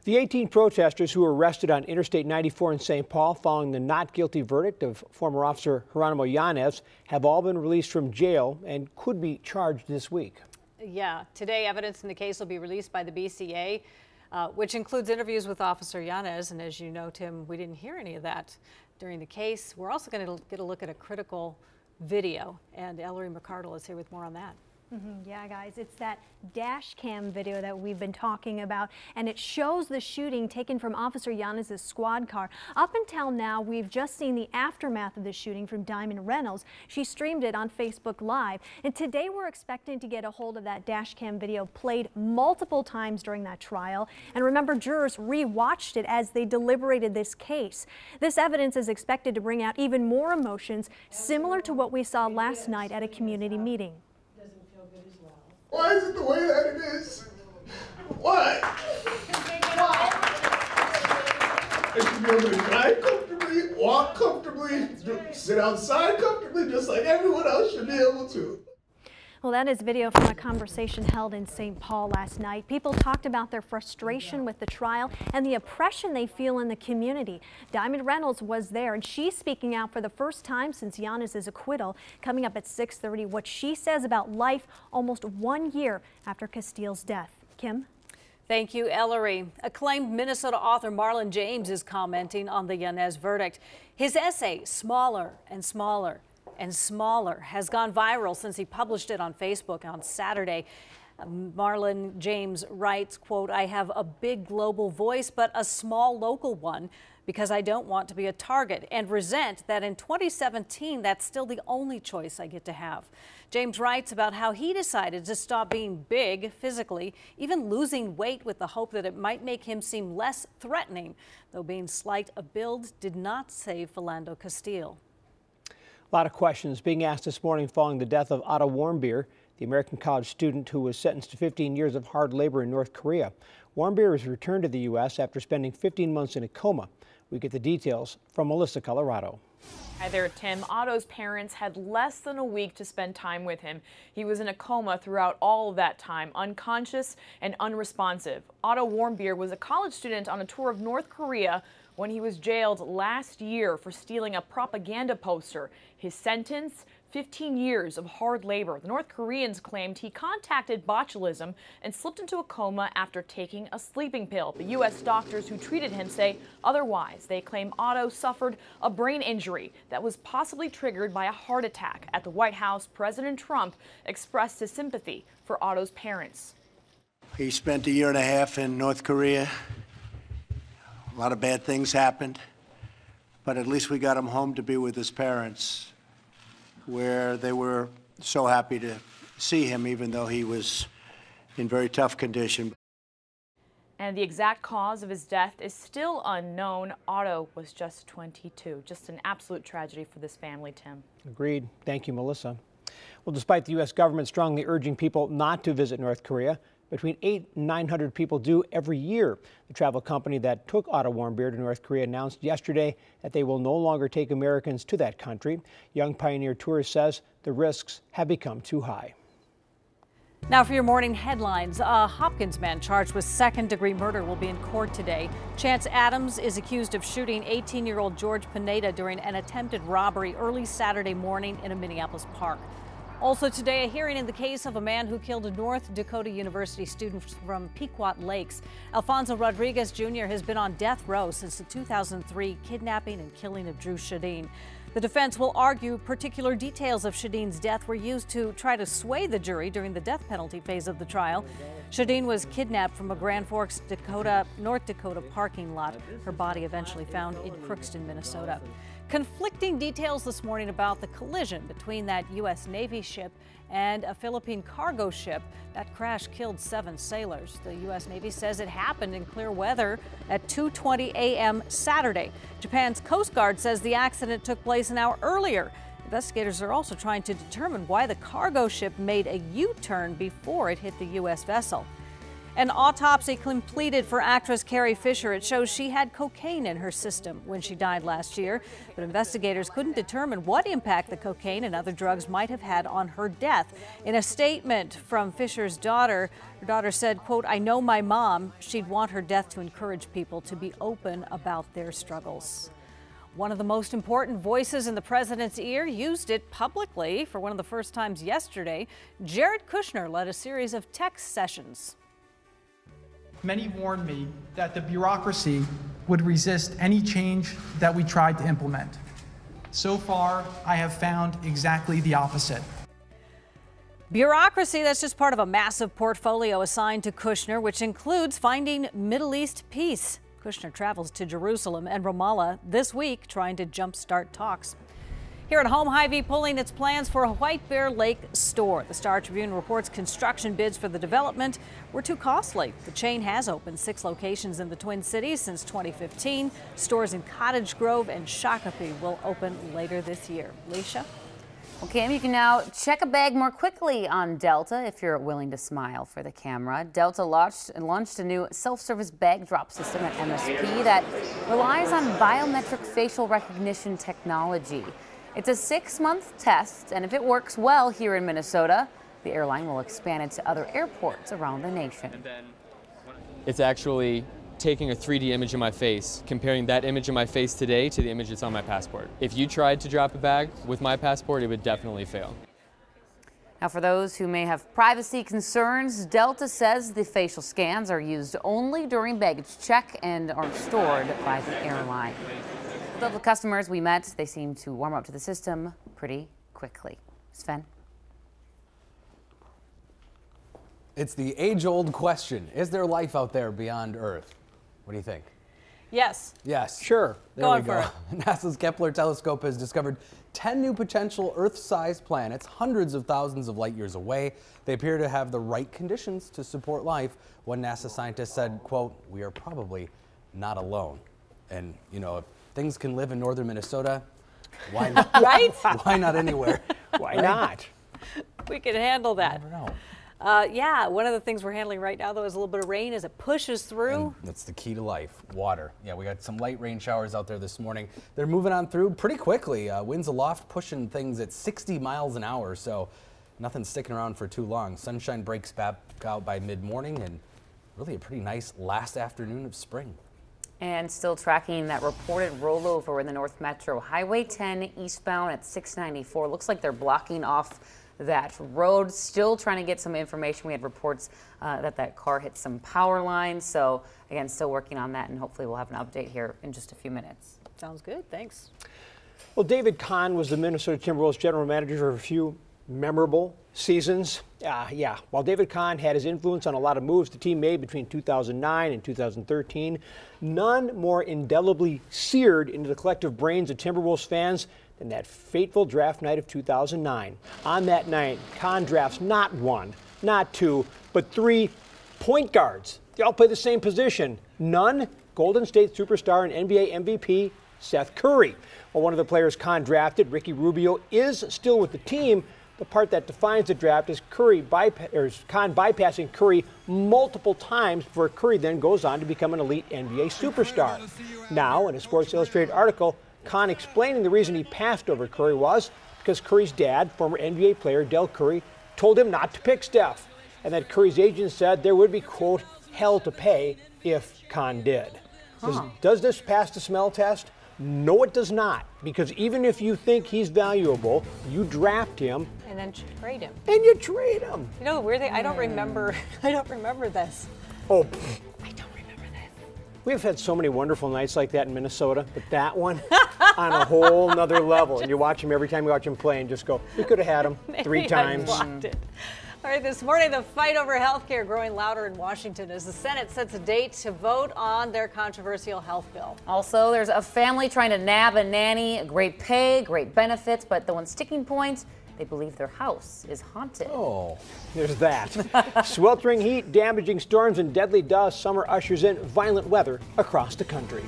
The 18 protesters who were arrested on Interstate 94 in St. Paul following the not guilty verdict of former officer Geronimo Yanez have all been released from jail and could be charged this week. Yeah, today evidence in the case will be released by the BCA, which includes interviews with Officer Yanez. And as you know, Tim, we didn't hear any of that during the case. We're also going to get a look at a critical video, and Ellery McCardle is here with more on that. Yeah, guys, it's that dash cam video that we've been talking about, and it shows the shooting taken from Officer Yanez's squad car. Up until now, we've just seen the aftermath of the shooting from Diamond Reynolds. She streamed it on Facebook Live, and today we're expecting to get a hold of that dash cam video played multiple times during that trial. And remember, jurors re-watched it as they deliberated this case. This evidence is expected to bring out even more emotions, similar to what we saw last night at a community meeting. Why is it the way that it is? Why? I should be able to drive comfortably, walk comfortably, sit outside comfortably, just like everyone else should be able to. Well, that is video from a conversation held in St. Paul last night. People talked about their frustration with the trial and the oppression they feel in the community. Diamond Reynolds was there, and she's speaking out for the first time since Yanez's acquittal. Coming up at 6:30, what she says about life almost 1 year after Castile's death. Kim? Thank you, Ellery. Acclaimed Minnesota author Marlon James is commenting on the Yanez verdict. His essay, Smaller and Smaller and Smaller, has gone viral since he published it on Facebook on Saturday. Marlon James writes, quote, "I have a big global voice, but a small local one because I don't want to be a target and resent that in 2017, that's still the only choice I get to have." James writes about how he decided to stop being big physically, even losing weight with the hope that it might make him seem less threatening, though being slight of build did not save Philando Castile. A lot of questions being asked this morning following the death of Otto Warmbier, the American college student who was sentenced to 15 years of hard labor in North Korea. Warmbier was returned to the U.S. after spending 15 months in a coma. We get the details from Melissa Colorado. Hi there, Tim. Otto's parents had less than a week to spend time with him. He was in a coma throughout all of that time, unconscious and unresponsive. Otto Warmbier was a college student on a tour of North Korea when he was jailed last year for stealing a propaganda poster. His sentence, 15 years of hard labor. The North Koreans claimed he contacted botulism and slipped into a coma after taking a sleeping pill. The U.S. doctors who treated him say otherwise. They claim Otto suffered a brain injury that was possibly triggered by a heart attack. At the White House, President Trump expressed his sympathy for Otto's parents. He spent a year and a half in North Korea. A lot of bad things happened, but at least we got him home to be with his parents, where they were so happy to see him, even though he was in very tough condition. And the exact cause of his death is still unknown. Otto was just 22. Just an absolute tragedy for this family, Tim. Agreed. Thank you, Melissa. Well, despite the U.S. government strongly urging people not to visit North Korea, between 800 and 900 people do every year. The travel company that took Otto Warmbier to North Korea announced yesterday that they will no longer take Americans to that country. Young Pioneer Tours says the risks have become too high. Now for your morning headlines, a Hopkins man charged with second-degree murder will be in court today. Chance Adams is accused of shooting 18-year-old George Pineda during an attempted robbery early Saturday morning in a Minneapolis park. Also today, a hearing in the case of a man who killed a North Dakota University student from Pequot Lakes. Alfonso Rodriguez Jr. has been on death row since the 2003 kidnapping and killing of Drew Shadeen. The defense will argue particular details of Shadeen's death were used to try to sway the jury during the death penalty phase of the trial. Shadeen was kidnapped from a Grand Forks, North Dakota parking lot. Her body eventually found in Crookston, Minnesota. Conflicting details this morning about the collision between that U.S. Navy ship and a Philippine cargo ship. That crash killed 7 sailors. The U.S. Navy says it happened in clear weather at 2:20 a.m. Saturday. Japan's Coast Guard says the accident took place an hour earlier. Investigators are also trying to determine why the cargo ship made a U-turn before it hit the U.S. vessel. An autopsy completed for actress Carrie Fisher. It shows she had cocaine in her system when she died last year, but investigators couldn't determine what impact the cocaine and other drugs might have had on her death. In a statement from Fisher's daughter, her daughter said, quote, "I know my mom. She'd want her death to encourage people to be open about their struggles." One of the most important voices in the president's ear used it publicly for one of the first times yesterday. Jared Kushner led a series of text sessions. Many warned me that the bureaucracy would resist any change that we tried to implement. So far, I have found exactly the opposite. Bureaucracy, that's just part of a massive portfolio assigned to Kushner, which includes finding Middle East peace. Kushner travels to Jerusalem and Ramallah this week, trying to jumpstart talks. Here at home, Hy-Vee pulling its plans for a White Bear Lake store. The Star Tribune reports construction bids for the development were too costly. The chain has opened 6 locations in the Twin Cities since 2015. Stores in Cottage Grove and Shakopee will open later this year. Leisha? Well, Cam, you can now check a bag more quickly on Delta if you're willing to smile for the camera. Delta launched a new self-service bag drop system at MSP that relies on biometric facial recognition technology. It's a 6-month test, and if it works well here in Minnesota, the airline will expand it to other airports around the nation. It's actually taking a 3D image of my face, comparing that image of my face today to the image that's on my passport. If you tried to drop a bag with my passport, it would definitely fail. Now, for those who may have privacy concerns, Delta says the facial scans are used only during baggage check and aren't stored by the airline. The customers we met, they seem to warm up to the system pretty quickly. Sven? It's the age-old question. Is there life out there beyond Earth? What do you think? Yes. Yes. Sure. There we go. NASA's Kepler telescope has discovered 10 new potential Earth-sized planets hundreds of thousands of light years away. They appear to have the right conditions to support life. One NASA scientist said, quote, "We are probably not alone." And, you know, if things can live in northern Minnesota, why not? Right? Why not anywhere? Why not? We can handle that. I don't know. Yeah, one of the things we're handling right now, though, is a little bit of rain as it pushes through. And that's the key to life, water. Yeah, we got some light rain showers out there this morning. They're moving on through pretty quickly. Winds aloft pushing things at 60 miles an hour, so nothing's sticking around for too long. Sunshine breaks back out by mid-morning, and really a pretty nice last afternoon of spring. And still tracking that reported rollover in the North Metro. Highway 10 eastbound at 694. Looks like they're blocking off that road. Still trying to get some information. We had reports that car hit some power lines. So again, still working on that, and hopefully we'll have an update here in just a few minutes. Sounds good. Thanks. Well, David Kahn was the Minnesota Timberwolves general manager for a few memorable seasons. While David Kahn had his influence on a lot of moves the team made between 2009 and 2013, none more indelibly seared into the collective brains of Timberwolves fans than that fateful draft night of 2009. On that night, Kahn drafts not 1, not 2, but 3 point guards. They all play the same position. None, Golden State superstar and NBA MVP Seth Curry. Well, one of the players Kahn drafted, Ricky Rubio, is still with the team. The part that defines the draft is Kahn bypassing Curry multiple times before Curry then goes on to become an elite NBA superstar. Now, in a Sports Illustrated article, Kahn explaining the reason he passed over Curry was because Curry's dad, former NBA player Del Curry, told him not to pick Steph, and that Curry's agent said there would be, quote, hell to pay if Kahn did. Does this pass the smell test? No, it does not, because even if you think he's valuable, you draft him And then trade him. and you trade him. You know the weird thing? I don't remember. I don't remember this. Oh, I don't remember that. We've had so many wonderful nights like that in Minnesota, but that one on a whole nother level. And you watch him every time you watch him play and just go, we could have had him 3 times. I blocked it. All right, this morning, the fight over health care growing louder in Washington as the Senate sets a date to vote on their controversial health bill. Also, there's a family trying to nab a nanny, great pay, great benefits, but the one sticking point, they believe their house is haunted. Oh, there's that. Sweltering heat, damaging storms, and deadly dust. Summer ushers in violent weather across the country.